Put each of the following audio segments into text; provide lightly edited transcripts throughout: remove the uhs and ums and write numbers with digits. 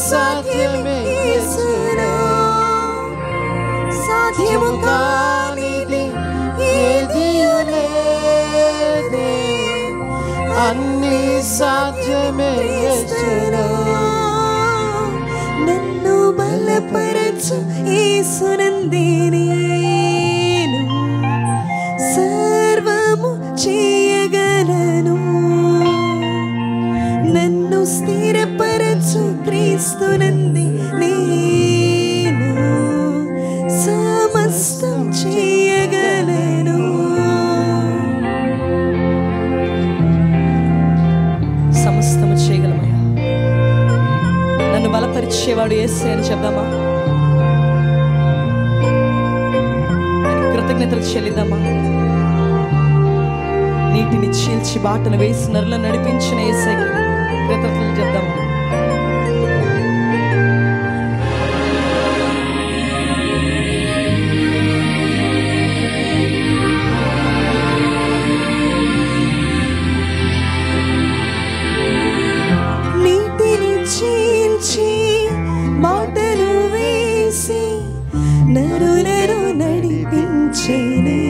సాధ్యమే యేసునా, సాధ్యము కానిది ఏదియు లేదే, అన్ని సాధ్యమే యేసునా. నన్ను బలపరచు యేసునందే నేను సర్వము చేయగలను. నన్ను స్థిరపరచు క్రీస్తునందే నేను సమస్తం చేయగలను. సమస్తము చేయగలమయ్యా. నన్ను బలపరిచేవాడు యేసే అని చెప్దామా? కృతజ్ఞతలు చెల్లిద్దామా? నీటిని చీల్చి బాటను వేసి నరులను నడిపించిన యేసేకి కృతజ్ఞతలు చెప్దామా? నీటిని చీల్చి బాటను వేసి నరులను నడిపించేనే,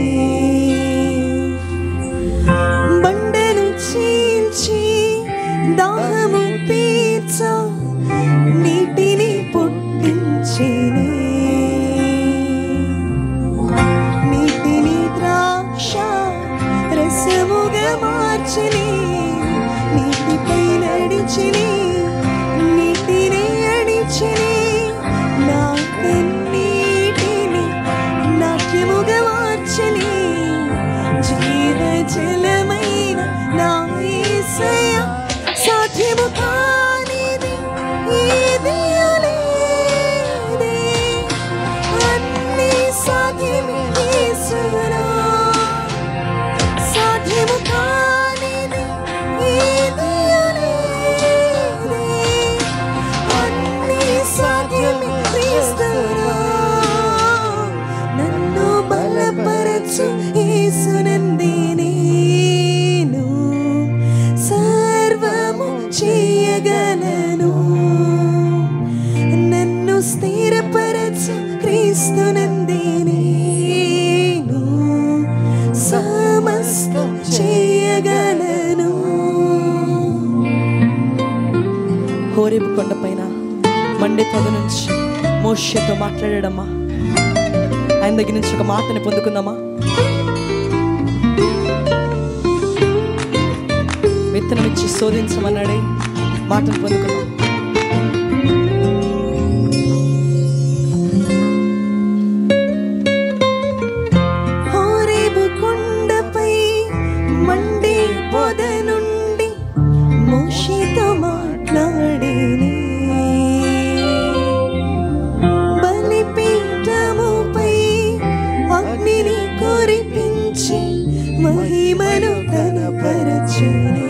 బండను చీల్చి దాహము తీర్చ నీటిని పుట్టించేనే, నీటిని ద్రాక్ష రసముగా మార్చని, నీటిపై నడిచిని, నీటిని అడిచిని, నా కన్నీటిని నాట్యముగా మార్చని, జీవ జలమైన నా యేసయ్య సాధ్యము కానిది ఏదియు లేదే, అన్ని సాధ్యమే యేసునా, సాధ్యము కానిది ఏదియు లేదే, అన్ని సాధ్యమే క్రీస్తునా. నన్ను బలపరచు యేసునందే నేను సర్వము చేయగలను. నన్ను స్థిరపరచు క్రీస్తునందే నేను సమస్తం చేయగలను. హోరేబు కొండపైన మండే పొద నుంచి మోషేతో మాట్లాడాడమ్మా. ఆయన దగ్గర నుంచి ఒక మాటని పొందుకుందామా? విత్తనం ఇచ్చి శోధించమన్నాడే, మాటను పొందుకుందాం. హోరేబు కొండపై మండే పొద నుండి మోషేతో మాట్లాడేనే, బలిపీఠముపై అగ్నిని కురిపించి మహిమను కనపరచునే,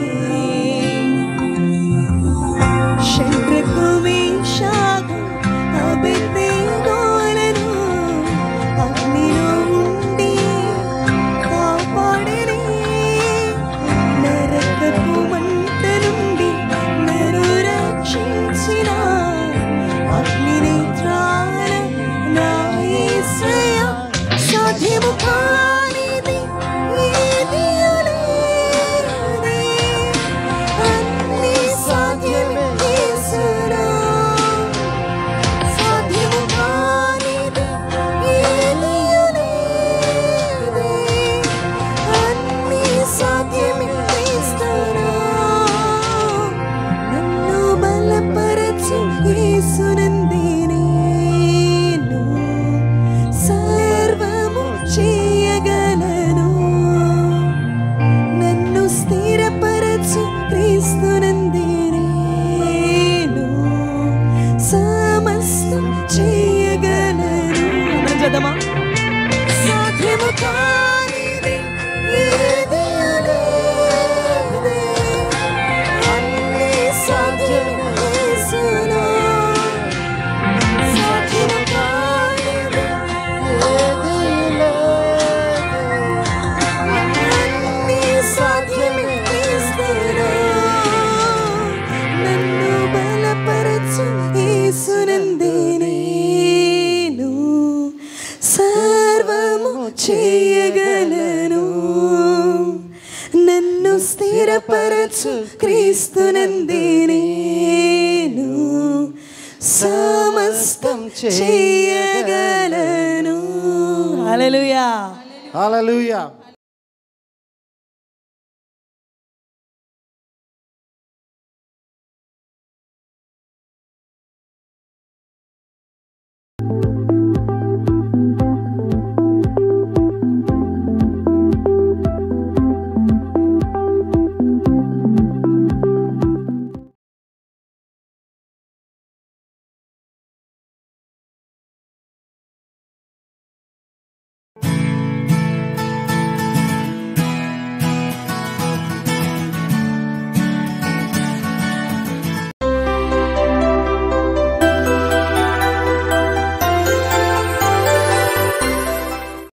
యేసు క్రీస్తునందే నేను సమస్తం చేయగలను. హల్లెలూయా, హల్లెలూయా.